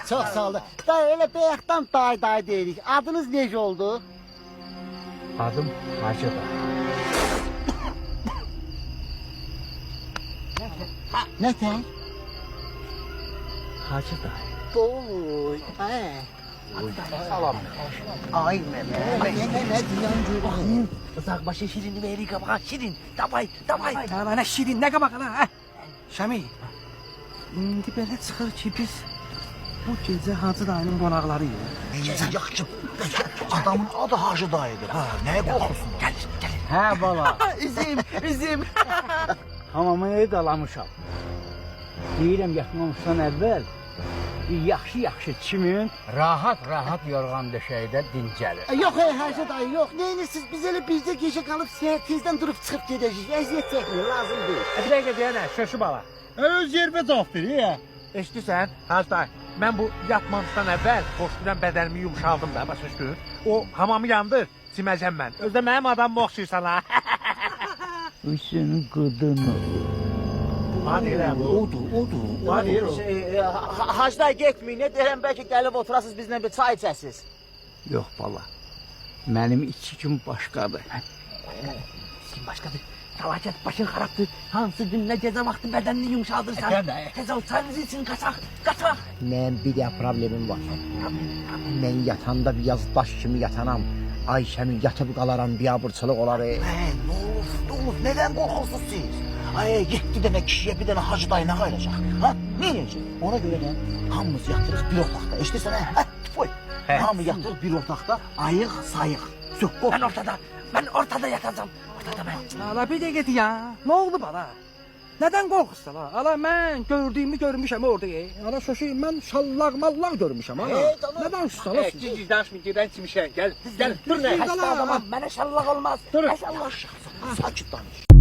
Çok sağ olun. Dayı öyle bayaktan day deyirik. Adınız necə oldu? Adım Hacı da. Ne tər? Hacı da. Boy. Salam. Ay meme. Ne diyan görürüm. Uzakbaşı şirini veri kabağa şirin. Davay. Ha, bana şirin ne kabak lan ha? Şami. İndi belə çıxır ki biz bu gecə Hacı dayının qonaqlarıyıq. Necə yaxşı. Adamın adı Hacı dayıdır. Ha, nəyə qorxursun? Gəlir. Hə bala. Üzüm. Hamamaya dalamışam. Deyirəm yatmamışdan əvvəl bir yaxşı çimin rahat yorğan döşəkdə dincəlir. Yok Hacı dayı yok. Neyiniz biz öyle bizde gece kalıp tezden durup çıkıp gideceğiz. Eziyet çekmiyor lazım değil. Bir dəqiqə deyənə, şöşü bala. Öz yerimə cavab verir ya. Eşidirsən, Hacı dayı, mən bu yatmamışdan əvvəl xoşlayıram bədənimi yumşaldım da, başa düşdün? O hamamı yandır, çiməcəm mən. Özdə mənim adamımı oxşuyursan ha. Bu senin qıdın olur. Hadi elə bu. Odur. Hadi o. Hacı dayı getmeyin. Ne derim belki gelip oturasınız bizden bir çay içəsiz. Yox bala, mənim içkim başqadır. Sen başkadır. Felaket başın xarabdır. Hansı gün ne ceza vakti bedenini yumuşaldırsan. Tez ol çayımızı için kaçak. Mənim bir də problemim var. Mən yatanda bir yaz daş kimi yatanam. Ayşəmin yatıp qalaram, biabırçılıq olar. Ne olur, neden qorxursunuz siz? Ay, 7 dənə kişiyə bir dənə Hacı dayı nə qayıracaq? Ha, ne yiyəcək? Ona görə də hamımız yatırıq bir otaqda. Eşidirsən ha? Tüfoy. Hamı yatırıq bir otaqda, ayıq, sayıq. Sökkop. Ben ortada yatacağım. Ortada ben. Ala bir de ya. Ne oldu bana? Neden korkusun ha? Ala ben gördüğümü görmüşüm orada. Ala şoşuyum ben şallak mallak görmüşüm ha. Neden susala siz? Cici danışmayın, girən çimişən, gəl, dur nə? Tamam, bana şallak olmaz. Allah aşkına, sakit danış.